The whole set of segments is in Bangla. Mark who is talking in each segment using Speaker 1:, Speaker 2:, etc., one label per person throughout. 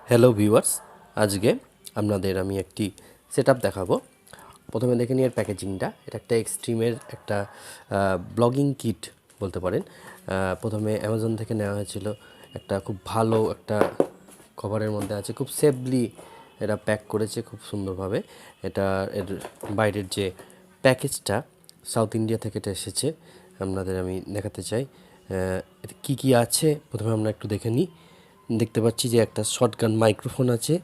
Speaker 1: হ্যালো ভিউয়ার্স, আজকে আপনাদের আমি একটি সেটআপ দেখাবো। প্রথমে দেখে নিই এর প্যাকেজিংটা। এটা একটা এক্সট্রিমের একটা ব্লগিং কিট বলতে পারেন। প্রথমে অ্যামাজন থেকে নেওয়া হয়েছিল। একটা খুব ভালো একটা কভারের মধ্যে আছে, খুব সেফলি এরা প্যাক করেছে খুব সুন্দরভাবে। এটা এর বাইরের যে প্যাকেজটা সাউথ ইন্ডিয়া থেকে এটা এসেছে, আপনাদের আমি দেখাতে চাই এটা কী কী আছে। প্রথমে আমরা একটু দেখে নিই। দেখতে পাচ্ছি যে একটা শর্টগান মাইক্রোফোন আছে,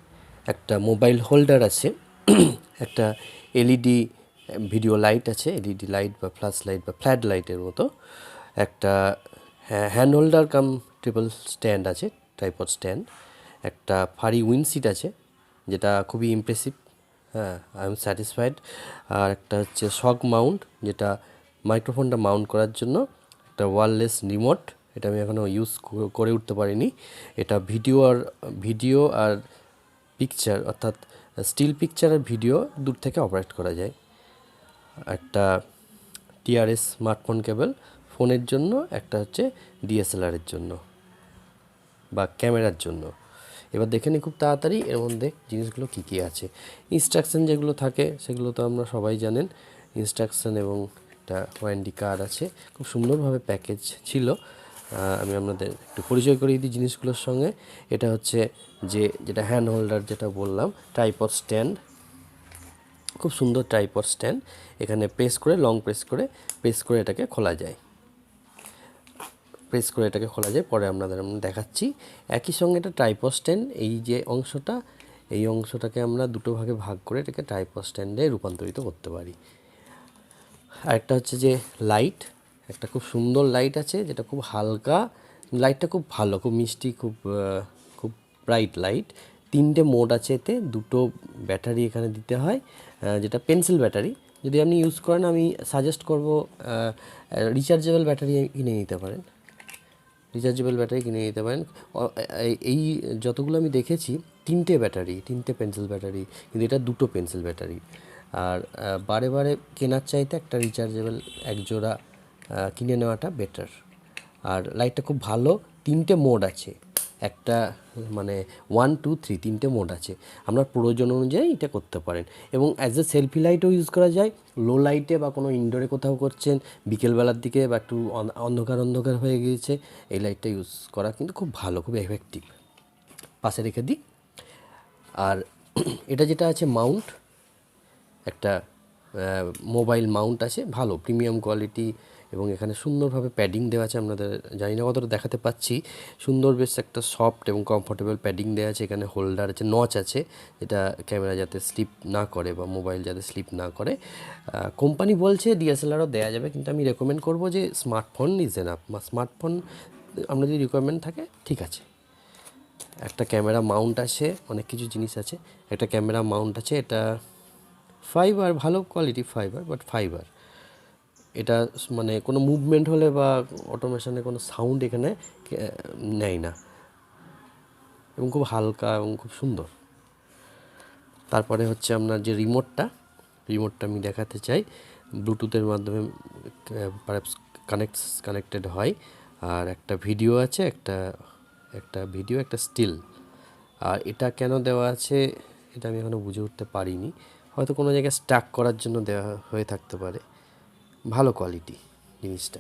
Speaker 1: একটা মোবাইল হোল্ডার আছে, একটা এলইডি ভিডিও লাইট আছে, এলইডি লাইট বা ফ্ল্যাশ লাইট বা ফ্ল্যাড লাইটের মতো, একটা হ্যান্ড হোল্ডার কাম ট্রিপল স্ট্যান্ড আছে, ট্রাইপড স্ট্যান্ড, একটা ফারি উইন্ডশিট আছে যেটা খুবই ইমপ্রেসিভ। হ্যাঁ, আই এম স্যাটিসফাইড। আর একটা হচ্ছে শক মাউন্ট, যেটা মাইক্রোফোনটা মাউন্ট করার জন্য একটা ওয়্যারলেস রিমোট। এটা আমি এখনও ইউজ করে উঠতে পারিনি। এটা ভিডিও আর পিকচার, অর্থাৎ স্টিল পিকচার আর ভিডিও দূর থেকে অপারেট করা যায়। একটা টিআরএস স্মার্টফোন কেবল ফোনের জন্য, একটা হচ্ছে ডিএসএলআরের জন্য বা ক্যামেরার জন্য। এবার দেখে নিই খুব তাড়াতাড়ি এর মধ্যে জিনিসগুলো কী কী আছে। ইনস্ট্রাকশান যেগুলো থাকে সেগুলো তো আমরা সবাই জানেন। ইনস্ট্রাকশান এবং একটা ওয়ারেন্টি কার্ড আছে, খুব সুন্দরভাবে প্যাকেজ ছিল। আমি আপনাদের একটু পরিচয় করিয়ে দিই জিনিসগুলোর সঙ্গে। এটা হচ্ছে যেটা হ্যান্ড হোল্ডার, যেটা বললাম, ট্রাইপড স্ট্যান্ড, খুব সুন্দর ট্রাইপড স্ট্যান্ড। এখানে লং প্রেস করে এটাকে খোলা যায়। পরে আপনাদের আমি দেখাচ্ছি। একই সঙ্গে এটা ট্রাইপড স্ট্যান্ড, এই যে অংশটা, এই অংশটাকে আমরা দুটো ভাগে ভাগ করে এটাকে ট্রাইপড স্ট্যান্ডে রূপান্তরিত করতে পারি। আরেকটা হচ্ছে যে লাইট, একটা খুব সুন্দর লাইট আছে যেটা খুব হালকা, লাইটটা খুব ভালো, খুব মিষ্টি, খুব ব্রাইট লাইট। 3টে মোড আছে এতে, 2টো ব্যাটারি এখানে দিতে হয়, যেটা পেন্সিল ব্যাটারি। যদি আপনি ইউজ করেন, আমি সাজেস্ট করব রিচার্জেবল ব্যাটারি কিনে নিতে পারেন। এই যতগুলো আমি দেখেছি 3টে ব্যাটারি, 3টে পেন্সিল ব্যাটারি, কিন্তু এটা 2টো পেন্সিল ব্যাটারি। আর বারে বারে কেনার চাইতে একটা রিচার্জেবল এক জোড়া কিনে নেওয়াটা বেটার। আর লাইটটা খুব ভালো। 3টে মোড আছে, একটা মানে 1, 2, 3 3টে মোড আছে। আপনার প্রয়োজন অনুযায়ী এটা করতে পারেন। এবং অ্যাজ এ সেলফি লাইটও ইউজ করা যায়। লো লাইটে বা কোনো ইনডোরে কোথাও করছেন, বিকেলবেলার দিকে বা একটু অন্ধকার হয়ে গিয়েছে, এই লাইটটা ইউজ করা কিন্তু খুব ভালো, খুব এফেক্টিভ। পাশে রেখে দিই। আর এটা যেটা আছে মাউন্ট, একটা মোবাইল মাউন্ট আছে, ভালো প্রিমিয়াম কোয়ালিটি, এবং এখানে সুন্দরভাবে প্যাডিং দেওয়া আছে। আপনাদের জানি না কতটা দেখাতে পাচ্ছি, সুন্দর বেশ একটা সফট এবং কমফোর্টেবল প্যাডিং দেওয়া আছে। এখানে হোল্ডার আছে, নচ আছে, যেটা ক্যামেরা যাতে স্লিপ না করে বা মোবাইল যাতে স্লিপ না করে। কোম্পানি বলছে ডিএসএলআরও দেওয়া যাবে, কিন্তু আমি রেকমেন্ড করবো যে স্মার্টফোন ইজ এনাফ। স্মার্টফোন আমরা যদি রিকোয়ারমেন্ট থাকে ঠিক আছে। একটা ক্যামেরা মাউন্ট আছে, অনেক কিছু জিনিস আছে। একটা ক্যামেরা মাউন্ট আছে, এটা ফাইবার, ভালো কোয়ালিটি ফাইবার, বাট ফাইবার। এটা মানে কোনো মুভমেন্ট হলে বা অটোমেশনে কোনো সাউন্ড এখানে নেয় না, এবং খুব হালকা এবং খুব সুন্দর। তারপরে হচ্ছে আপনার যে রিমোটটা আমি দেখাতে চাই। ব্লুটুথের মাধ্যমে কানেক্টেড হয়। আর একটা ভিডিও আছে, একটা স্টিল। আর এটা কেন দেওয়া আছে এটা আমি এখনও বুঝে উঠতে পারিনি। হয়তো কোনো জায়গায় স্টাক করার জন্য দেওয়া হয়ে থাকতে পারে। ভালো কোয়ালিটি জিনিসটা।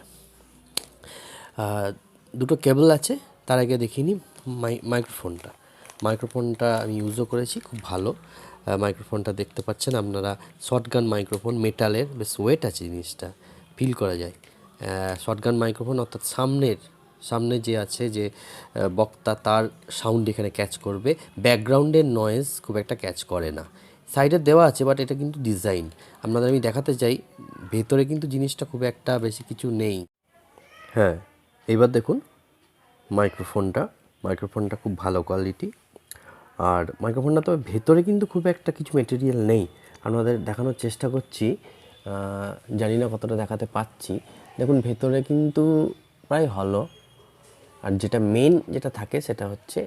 Speaker 1: দুটো কেবল আছে। তার আগে দেখিয়ে নিই মাইক্রোফোনটা আমি ইউজও করেছি, খুব ভালো। মাইক্রোফোনটা দেখতে পাচ্ছেন আপনারা, শর্টগান মাইক্রোফোন, মেটালের, বেশ ওয়েট আছে জিনিসটা, ফিল করা যায়। শর্টগান মাইক্রোফোন, অর্থাৎ সামনে যে আছে যে বক্তা, তার সাউন্ড এখানে ক্যাচ করবে, ব্যাকগ্রাউন্ডের নয়েজ খুব একটা ক্যাচ করে না। সাইডে দেওয়া আছে, বাট এটা কিন্তু ডিজাইন। আপনাদের আমি দেখাতে চাই, ভেতরে কিন্তু জিনিসটা খুব একটা বেশি কিছু নেই। হ্যাঁ, এইবার দেখুন মাইক্রোফোনটা খুব ভালো কোয়ালিটি। আর মাইক্রোফোনটা তবে ভেতরে কিন্তু খুব একটা কিছু মেটেরিয়াল নেই। আপনাদের দেখানোর চেষ্টা করছি, জানি না কতটা দেখাতে পাচ্ছি। দেখুন ভেতরে কিন্তু প্রায় হলো। আর যেটা থাকে সেটা হচ্ছে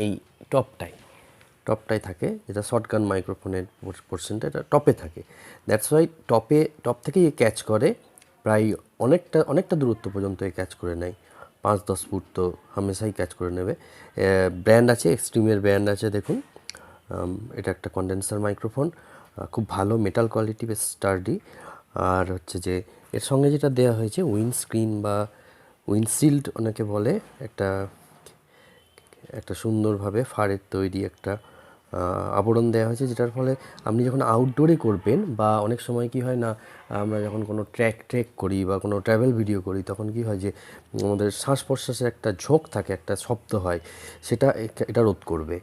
Speaker 1: এই টপটাই থাকে, যেটা শর্টগান মাইক্রোফোনের পোর্শনটা, এটা টপে থাকে। দ্যাটস ওয়াই টপ থেকেই ক্যাচ করে, প্রায় অনেকটা দূরত্ব পর্যন্ত ক্যাচ করে নেয়। 5-10 ফুট তো হামেশাই ক্যাচ করে নেবে। ব্র্যান্ড আছে, এক্সট্রিমের ব্র্যান্ড আছে দেখুন। এটা একটা কন্ডেন্সার মাইক্রোফোন, খুব ভালো মেটাল কোয়ালিটি, বেশ স্টার্ডি। আর হচ্ছে যে এর সঙ্গে যেটা দেওয়া হয়েছে উইন্ডস্ক্রিন বা উইন্ডশিল্ড অনেকে বলে, একটা সুন্দরভাবে ফাড়ের তৈরি একটা আবরণ দেওয়া হয়েছে, যেটার ফলে আপনি যখন আউটডোরে করবেন বা অনেক সময় কি হয় না, আমরা যখন কোনো ট্রেক করি বা কোনো ট্রাভেল ভিডিও করি, তখন কি হয় যে আমাদের শ্বাস প্রশ্বাসের একটা ঝোঁক থাকে, একটা শব্দ হয়, সেটা এটা রোধ করবে।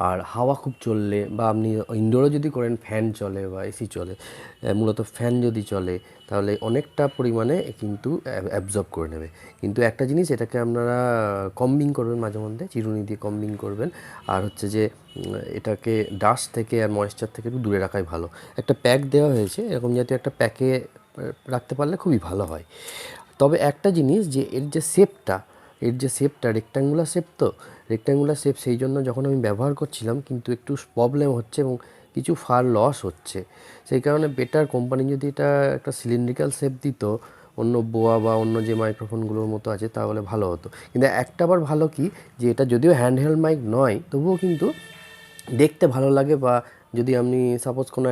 Speaker 1: আর হাওয়া খুব চললে বা আপনি ইনডোরে যদি করেন, ফ্যান চলে বা এসি চলে, মূলত ফ্যান যদি চলে তাহলে অনেকটা পরিমাণে কিন্তু অ্যাবজর্ব করে নেবে। কিন্তু একটা জিনিস, এটাকে আপনারা কম্বিং করবেন, মাঝে মধ্যে চিরুনি দিয়ে কম্বিং করবেন। আর হচ্ছে যে এটাকে ডাস্ট থেকে আর ময়েশ্চার থেকে একটু দূরে রাখাই ভালো। একটা প্যাক দেওয়া হয়েছে, এরকম জাতীয় একটা প্যাকে রাখতে পারলে খুবই ভালো হয়। তবে একটা জিনিস, যে এর যে শেপটা রেক্ট্যাঙ্গুলার শেপ, তো রেক্ট্যাঙ্গুলার শেপ, সেই জন্য যখন আমি ব্যবহার করছিলাম কিন্তু একটু প্রবলেম হচ্ছে এবং কিছু ফার লস হচ্ছে। সেই কারণে বেটার কোম্পানি যদি এটা একটা সিলিন্ড্রিক্যাল শেপ দিত, অন্য বোয়া বা অন্য যে মাইক্রোফোনগুলোর মতো আছে, তাহলে ভালো হতো। কিন্তু একটা আবার ভালো কি, যে এটা যদিও হ্যান্ডহেল্ড মাইক নয়, তবুও কিন্তু দেখতে ভালো লাগে। বা যদি আপনি সাপোজ কোনো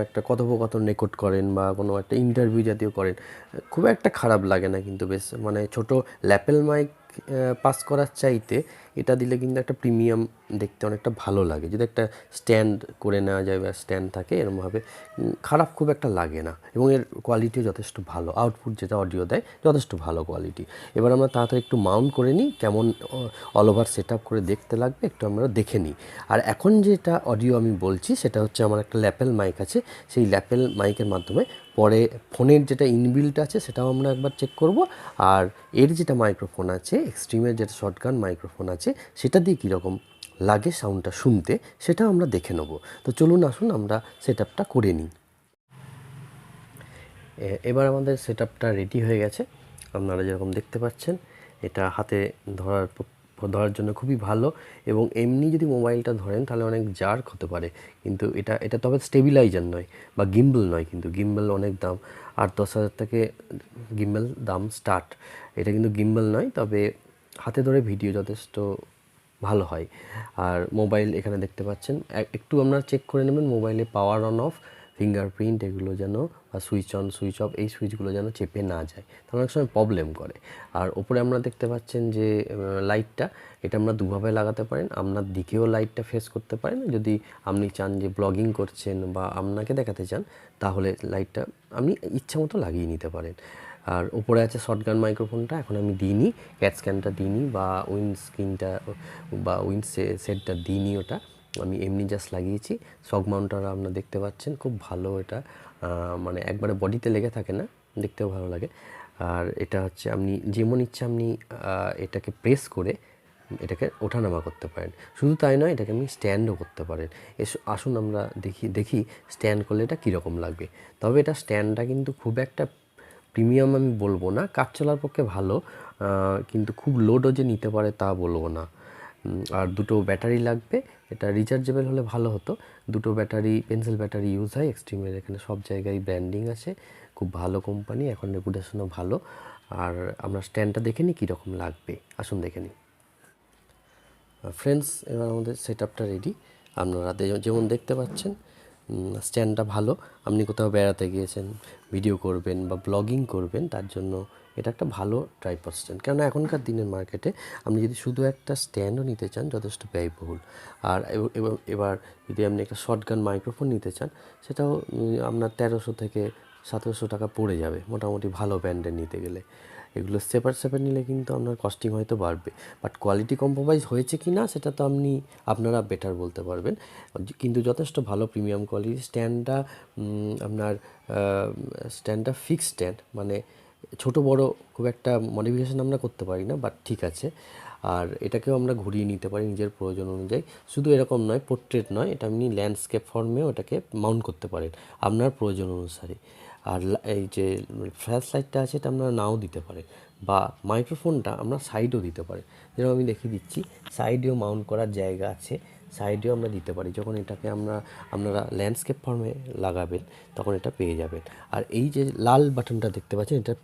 Speaker 1: একটা কথোপকথন রেকর্ড করেন বা কোনো একটা ইন্টারভিউ জাতীয় করেন, খুব একটা খারাপ লাগে না কিন্তু, বেশ মানে ছোট ল্যাপেল মাইক পাস করার চাইতে এটা দিলে কিন্তু একটা প্রিমিয়াম দেখতে অনেকটা ভালো লাগে। যদি একটা স্ট্যান্ড করে নেওয়া যায় বা স্ট্যান্ড থাকে এরকমভাবে, খারাপ খুব একটা লাগে না, এবং এর কোয়ালিটিও যথেষ্ট ভালো। আউটপুট যেটা অডিও দেয় যথেষ্ট ভালো কোয়ালিটি। এবার আমরা তাড়াতাড়ি একটু মাউন্ট করে নিই, কেমন অল ওভার সেট আপ করে দেখতে লাগবে একটু আমরা দেখে নিই। আর এখন যেটা অডিও আমি বলছি, সেটা হচ্ছে আমার একটা ল্যাপেল মাইক আছে, সেই ল্যাপেল মাইকের মাধ্যমে পরে ফোনের যেটা ইনবিল্ট আছে সেটাও আমরা একবার চেক করব। আর এর যেটা মাইক্রোফোন আছে, এক্সট্রিমের যেটা শর্টগান মাইক্রোফোন আছে, সেটা দিয়ে কীরকম লাগে সাউন্ডটা শুনতে, সেটাও আমরা দেখে নেব। তো চলুন, আসুন আমরা সেট আপটা করে নিই। এবার আমাদের সেট আপটা রেডি হয়ে গেছে, আপনারা যেরকম দেখতে পাচ্ছেন। এটা হাতে ধরার জন্য খুবই ভালো, এবং এমনি যদি মোবাইলটা ধরেন তাহলে অনেক জার্ক হতে পারে। কিন্তু এটা তবে স্টেবিলাইজার নয় বা গিম্বল নয়, কিন্তু গিম্বল অনেক দাম, 8-10 হাজার থেকে গিম্বল দাম স্টার্ট। এটা কিন্তু গিম্বল নয়, তবে হাতে ধরে ভিডিও যথেষ্ট ভালো হয়। আর মোবাইল এখানে দেখতে পাচ্ছেন, একটু আপনারা চেক করে নেবেন মোবাইলে পাওয়ার অন অফ, ফিঙ্গারপ্রিন্ট এগুলো যেন, বা সুইচ অন সুইচ অফ, এই সুইচগুলো যেন চেপে না যায়, তাহলে অনেক সময় প্রবলেম করে। আর ওপরে আমরা দেখতে পাচ্ছেন যে লাইটটা, এটা আমরা দুভাবে লাগাতে পারেন। আপনার দিকেও লাইটটা ফেস করতে পারেন, যদি আপনি চান যে ব্লগিং করছেন বা আপনাকে দেখাতে চান, তাহলে লাইটটা আপনি ইচ্ছা মতো লাগিয়ে নিতে পারেন। আর উপরে আছে শর্টগান মাইক্রোফোনটা, এখন আমি দিইনি, ক্যাট স্ক্যানটা দিইনি, বা উইন্ডস্ক্রিনটা বা উইন্ড সেটটা দিইনি, ওটা আমি এমনি জাস্ট লাগিয়েছি। শক মাউন্টার আপনারা দেখতে পাচ্ছেন, খুব ভালো এটা, মানে একবারে বডিতে লেগে থাকে না, দেখতেও ভালো লাগে। আর এটা হচ্ছে আপনি যেমন ইচ্ছা আপনি এটাকে প্রেস করে এটাকে ওঠানামা করতে পারেন। শুধু তাই নয়, এটাকে আপনি স্ট্যান্ডও করতে পারেন। আসুন আমরা দেখি স্ট্যান্ড করলে এটা কীরকম লাগবে। তবে এটা স্ট্যান্ডটা কিন্তু খুব একটা প্রিমিয়াম আমি বলবো না, কাজ চলার পক্ষে ভালো, কিন্তু খুব লোডও যে নিতে পারে তা বলবো না। আর দুটো ব্যাটারি লাগবে, এটা রিচার্জেবল হলে ভালো হতো। দুটো ব্যাটারি, পেন্সিল ব্যাটারি ইউজ হয় এক্সট্রিমের, এখানে সব জায়গায় ব্র্যান্ডিং আছে, খুব ভালো কোম্পানি, এখন রেপুটেশনও ভালো। আর আমরা স্ট্যান্ডটা দেখে নিই কীরকম লাগবে, আসুন দেখে নিই। ফ্রেন্ডস, এবার আমাদের সেট আপটা রেডি, আপনারা যেমন দেখতে পাচ্ছেন। স্ট্যান্ডটা ভালো, আপনি কোথাও বেড়াতে গিয়েছেন, ভিডিও করবেন বা ব্লগিং করবেন, তার জন্য এটা একটা ভালো ট্রাইপড স্ট্যান্ড। কেননা এখনকার দিনের মার্কেটে আপনি যদি শুধু একটা স্ট্যান্ডও নিতে চান, যথেষ্ট ব্যয়বহুল। আর এবার যদি আপনি একটা শর্টগান মাইক্রোফোন নিতে চান, সেটাও আপনার 1300 থেকে 1700 টাকা পড়ে যাবে মোটামুটি, ভালো ব্র্যান্ডের নিতে গেলে। এগুলো সেপারেট নিলে কিন্তু আপনার কস্টিং হয়তো বাড়বে, বাট কোয়ালিটি কম্প্রোমাইজ হয়েছে কি না সেটা তো আপনারা বেটার বলতে পারবেন। কিন্তু যথেষ্ট ভালো প্রিমিয়াম কোয়ালিটি। স্ট্যান্ডটা ফিক্সড স্ট্যান্ড, মানে ছোট বড় খুব একটা মডিফিকেশন আমরা করতে পারি না, বাট ঠিক আছে। আর এটাকেও আমরা ঘুরিয়ে নিতে পারি নিজের প্রয়োজন অনুযায়ী। শুধু এরকম নয়, পোর্ট্রেট নয়, এটা আপনি ল্যান্ডস্কেপ ফর্মেও এটাকে মাউন্ট করতে পারেন আপনার প্রয়োজন অনুসারে। আর এই যে ফ্ল্যাশ লাইটটা আছে, এটা আপনারা নাও দিতে পারেন, বা মাইক্রোফোনটা আমরা সাইডেও দিতে পারি। যেরকম আমি দেখিয়ে দিচ্ছি, সাইডেও মাউন্ট করার জায়গা আছে, সাইডেও আমরা দিতে পারি। যখন এটাকে আপনারা ল্যান্ডস্কেপ ফর্মে লাগাবেন তখন এটা পেয়ে যাবেন। আর এই যে লাল বাটনটা দেখতে পাচ্ছেন, এটা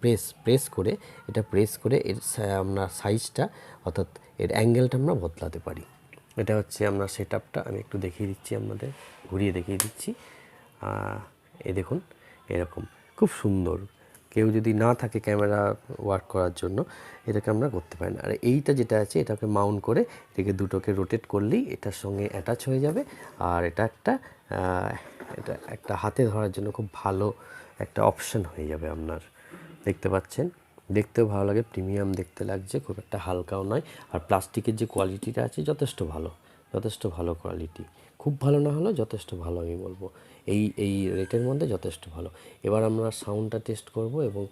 Speaker 1: প্রেস করে এর আপনার সাইজটা অর্থাৎ এর অ্যাঙ্গেলটা আমরা বদলাতে পারি। এটা হচ্ছে আপনার সেটআপটা। আমি একটু দেখিয়ে দিচ্ছি, আপনাদের ঘুরিয়ে দেখিয়ে দিচ্ছি। এই দেখুন, এরকম খুব সুন্দর। কেউ যদি না থাকে ক্যামেরা ওয়ার্ক করার জন্য, এটাকে আমরা করতে পারি না। আর এইটা যেটা আছে, এটাকে মাউন্ট করে এটাকে দুটোকে রোটেট করলেই এটার সঙ্গে অ্যাটাচ হয়ে যাবে। আর এটা একটা হাতে ধরার জন্য খুব ভালো একটা অপশান হয়ে যাবে আপনার। দেখতে পাচ্ছেন, দেখতেও ভালো লাগে, প্রিমিয়াম দেখতে লাগছে, খুব একটা হালকাও নয়। আর প্লাস্টিকের যে কোয়ালিটিটা আছে যথেষ্ট ভালো কোয়ালিটি। খুব ভালো না হলেও যথেষ্ট ভালো আমি বলবো। এই রেটের মধ্যে যথেষ্ট ভালো। এবার আমরা সাউন্ডটা টেস্ট করব এবং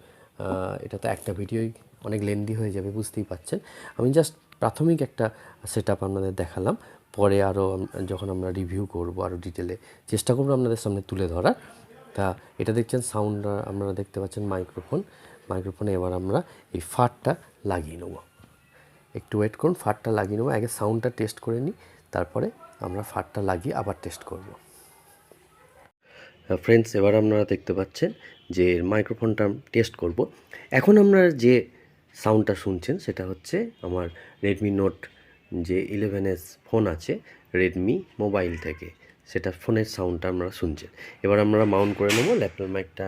Speaker 1: এটা তো একটা ভিডিওই অনেক লেন্দি হয়ে যাবে, বুঝতেই পাচ্ছেন। আমি জাস্ট প্রাথমিক একটা সেটআপ আপনাদের দেখালাম। পরে আরও যখন আমরা রিভিউ করব আরও ডিটেলে চেষ্টা করব আপনাদের সামনে তুলে ধরার। তা এটা দেখছেন সাউন্ডটা আপনারা দেখতে পাচ্ছেন, মাইক্রোফোনে। এবার আমরা এই ফারটা লাগিয়ে নেব। একটু ওয়েট করুন, ফারটা লাগিয়ে নেব। আগে সাউন্ডটা টেস্ট করে নিই, তারপরে আমরা ফারটা লাগিয়ে আবার টেস্ট করব। ফ্রেন্ডস, এবার আপনারা দেখতে পাচ্ছেন যে মাইক্রোফোনটা টেস্ট করব। এখন আপনারা যে সাউন্ডটা শুনছেন সেটা হচ্ছে আমার রেডমি নোট যে 11s ফোন আছে রেডমি মোবাইল থেকে, সেটা ফোনের সাউন্ডটা আপনারা শুনছেন। এবার আমরা মাউন্ট করে নেব। ল্যাপটপ মাইকটা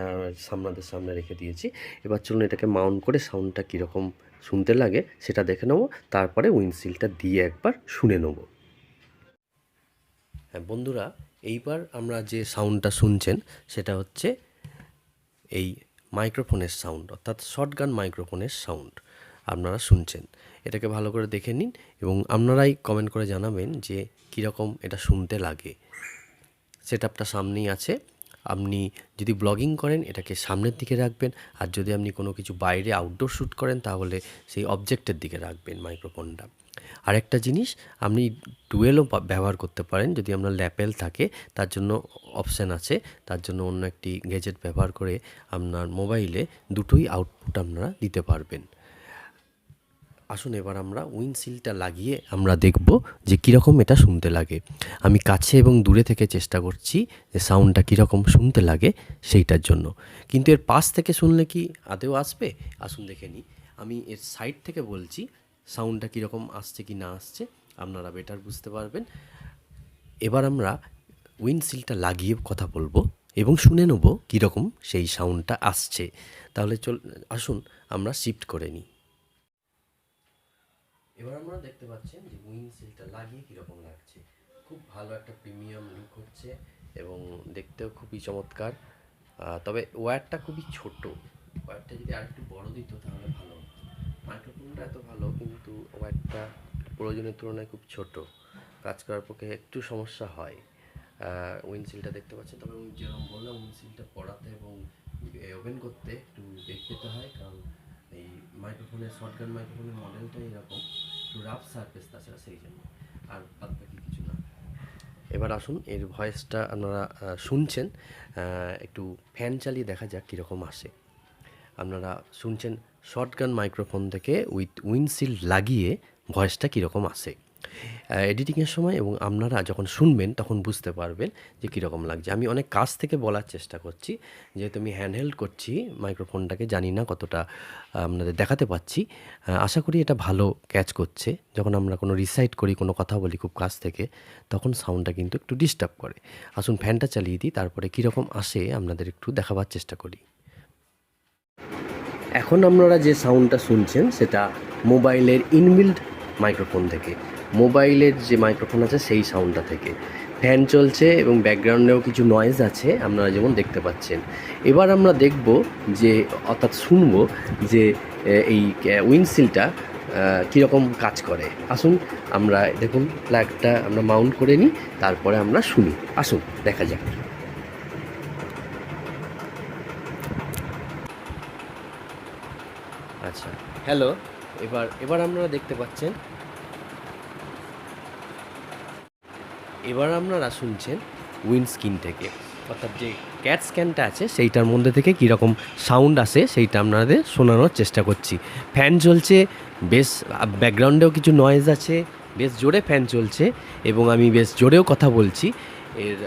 Speaker 1: আপনাদের সামনে রেখে দিয়েছি। এবার চলুন এটাকে মাউন্ট করে সাউন্ডটা কীরকম শুনতে লাগে সেটা দেখে নেব, তারপরে উইন্ডশিল্ডটা দিয়ে একবার শুনে নেব। হ্যাঁ বন্ধুরা, এইবার আমরা যে সাউন্ডটা শুনছেন সেটা হচ্ছে এই মাইক্রোফোনের সাউন্ড, অর্থাৎ শর্টগান মাইক্রোফোনের সাউন্ড আপনারা শুনছেন। এটাকে ভালো করে দেখে নিন এবং আপনারাই কমেন্ট করে জানাবেন যে কীরকম এটা শুনতে লাগে। সেটআপটা সামনেই আছে। আপনি যদি ব্লগিং করেন এটাকে সামনের দিকে রাখবেন, আর যদি আপনি কোনো কিছু বাইরে আউটডোর শ্যুট করেন তাহলে সেই অবজেক্টের দিকে রাখবেন মাইক্রোফোনটা। আরেকটা জিনিস, আপনি ডুয়েলও ব্যবহার করতে পারেন। যদি আপনার ল্যাপেল থাকে তার জন্য অপশান আছে, তার জন্য অন্য একটি গ্যাজেট ব্যবহার করে আপনার মোবাইলে দুটোই আউটপুট আপনারা দিতে পারবেন। আসুন এবার আমরা উইন্ডশিল্ডটা লাগিয়ে আমরা দেখব যে কীরকম এটা শুনতে লাগে। আমি কাছে এবং দূরে থেকে চেষ্টা করছি যে সাউন্ডটা কীরকম শুনতে লাগে সেইটার জন্য, কিন্তু এর পাশ থেকে শুনলে কি আদেও আসবে? আসুন দেখে নিই। আমি এর সাইড থেকে বলছি সাউন্ডটা কীরকম আসছে কি না আসছে, আপনারা বেটার বুঝতে পারবেন। এবার আমরা উইন্ডশিল্ডটা লাগিয়ে কথা বলবো এবং শুনে নেব কীরকম সেই সাউন্ডটা আসছে। তাহলে আসুন আমরা শিফট করে নিই। এবার আমরা দেখতে পাচ্ছেন যে উইন্ডশিল্ডটা লাগিয়ে কীরকম লাগছে। খুব ভালো একটা প্রিমিয়াম লুক হচ্ছে এবং দেখতেও খুবই চমৎকার। তবে ওয়্যারটা খুবই ছোট, ওয়্যারটা যদি আরেকটু বড় দিত তাহলে ভালো হতো। মাইক্রোফোনটা এত ভালো, কিন্তু ওয়্যারটা প্রয়োজনের তুলনায় খুব ছোট, কাজ করার পক্ষে একটু সমস্যা হয়। উইন্ডশিল্ডটা দেখতে পাচ্ছেন, তবে যেরকম বললাম উইন্ডশিল্ডটা পড়াতে এবং ওপেন করতে একটু দেখতে হয়, কারণ এই মাইক্রোফোনের শর্টগান মাইক্রোফোনের মডেলটাই এরকম, একটু রাফ সারফেস, তাছাড়া সেই জন্য, আর বাদ বাকি কিছু না। এবার আসুন এর ভয়েসটা আপনারা শুনছেন, একটু ফ্যান চালিয়ে দেখা যাক কীরকম আসে। আপনারা শুনছেন শর্টগান মাইক্রোফোন থেকে উইথ উইন্ডশিল্ড লাগিয়ে ভয়েসটা কীরকম আসে এডিটিংয়ের সময়, এবং আপনারা যখন শুনবেন তখন বুঝতে পারবেন যে কীরকম লাগছে। আমি অনেক কাছ থেকে বলার চেষ্টা করছি, যেহেতু আমি হ্যান্ডহেল্ড করছি মাইক্রোফোনটাকে, জানি না কতটা আপনাদের দেখাতে পাচ্ছি। আশা করি এটা ভালো ক্যাচ করছে। যখন আমরা কোনো রিসাইট করি, কোনো কথা বলি খুব কাছ থেকে, তখন সাউন্ডটা কিন্তু একটু ডিস্টার্ব করে। আসুন ফ্যানটা চালিয়ে দিই, তারপরে কীরকম আসে আপনাদের একটু দেখাবার চেষ্টা করি। এখন আপনারা যে সাউন্ডটা শুনছেন সেটা মোবাইলের ইনবিল্ট মাইক্রোফোন থেকে, মোবাইলের যে মাইক্রোফোন আছে সেই সাউন্ডটা থেকে। ফ্যান চলছে এবং ব্যাকগ্রাউন্ডেও কিছু নয়েজ আছে, আপনারা যেমন দেখতে পাচ্ছেন। এবার আমরা দেখব যে, অর্থাৎ শুনবো যে এই উইন্ডশিল্ডটা কীরকম কাজ করে। আসুন আমরা দেখুন প্লাগটা আমরা মাউন্ট করে নিই, তারপরে আমরা শুনি। আসুন দেখা যাক। আচ্ছা, হ্যালো। এবার আপনারা দেখতে পাচ্ছেন, এবার আপনারা শুনছেন উইন্ডস্ক্রিন থেকে, অর্থাৎ যে ক্যাট স্ক্যানটা আছে সেইটার মধ্যে থেকে কীরকম সাউন্ড আসে সেইটা আপনাদের শোনানোর চেষ্টা করছি। ফ্যান চলছে, বেশ ব্যাকগ্রাউন্ডেও কিছু নয়েজ আছে, বেশ জোরে ফ্যান চলছে এবং আমি বেশ জোরেও কথা বলছি। এর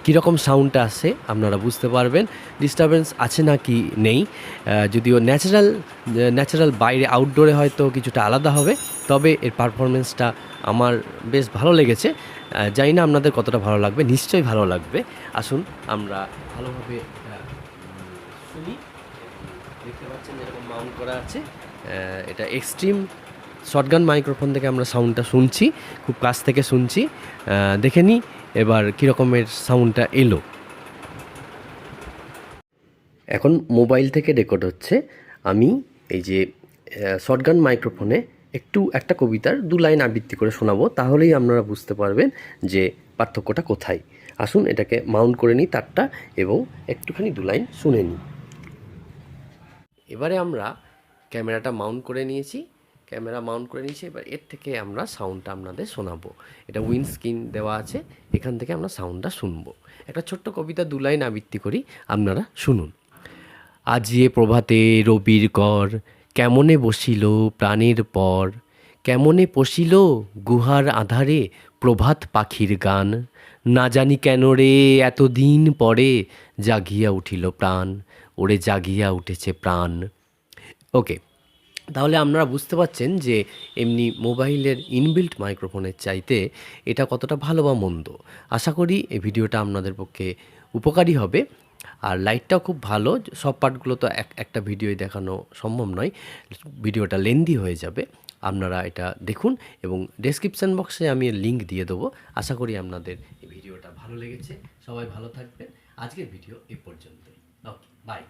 Speaker 1: কীরকম সাউন্ডটা আসে আপনারা বুঝতে পারবেন, ডিস্টারবেন্স আছে না কি নেই। যদিও ন্যাচারাল বাইরে আউটডোরে হয়তো কিছুটা আলাদা হবে, তবে এর পারফরমেন্সটা আমার বেশ ভালো লেগেছে। জানি না আপনাদের কতটা ভালো লাগবে, নিশ্চয়ই ভালো লাগবে। আসুন আমরা ভালোভাবে শুনি। দেখতে পাচ্ছেন যেরকম মাউন্ট করা আছে, এটা এক্সট্রিম শটগান মাইক্রোফোন থেকে আমরা সাউন্ডটা শুনছি, খুব কাছ থেকে শুনছি। দেখে নিই এবার কীরকমের সাউন্ডটা এলো। এখন মোবাইল থেকে রেকর্ড হচ্ছে। আমি এই যে শটগান মাইক্রোফোনে একটা কবিতার 2 লাইন আবৃত্তি করে শোনাবো, তাহলেই আপনারা বুঝতে পারবেন যে পার্থক্যটা কোথায়। আসুন এটাকে মাউন্ট করে নিই তারটা এবং একটুখানি 2 লাইন শুনে নিই। এবারে আমরা ক্যামেরা মাউন্ট করে নিয়েছি, এবার এর থেকে আমরা সাউন্ডটা আপনাদের শোনাবো। এটা উইন্ডস্ক্রিন দেওয়া আছে, এখান থেকে আমরা সাউন্ডটা শুনবো। একটা ছোট্ট কবিতা 2 লাইন আবৃত্তি করি, আপনারা শুনুন। আজিয়ে প্রভাতে রবির কর, কেমনে বসিল প্রাণের পর, কেমনে পশিল গুহার আধারে প্রভাত পাখির গান, না জানি কেন রে এতদিন পরে জাগিয়া উঠিল প্রাণ, ওরে জাগিয়া উঠেছে প্রাণ। ওকে, তাহলে আপনারা বুঝতে পারছেন যে এমনি মোবাইলের ইনবিল্ট মাইক্রোফোনের চাইতে এটা কতটা ভালো বা মন্দ। আশা করি এই ভিডিওটা আপনাদের পক্ষে উপকারী হবে। আর লাইটটাও খুব ভালো, সব পার্টগুলো তো একটা ভিডিওয় দেখানো সম্ভব নয়, ভিডিওটা লেন্দি হয়ে যাবে। আপনারা এটা দেখুন এবং ডেসক্রিপশান বক্সে আমি লিঙ্ক দিয়ে দেবো। আশা করি আপনাদের এই ভিডিওটা ভালো লেগেছে। সবাই ভালো থাকবেন। আজকের ভিডিও এ পর্যন্তই। ওকে, বাই।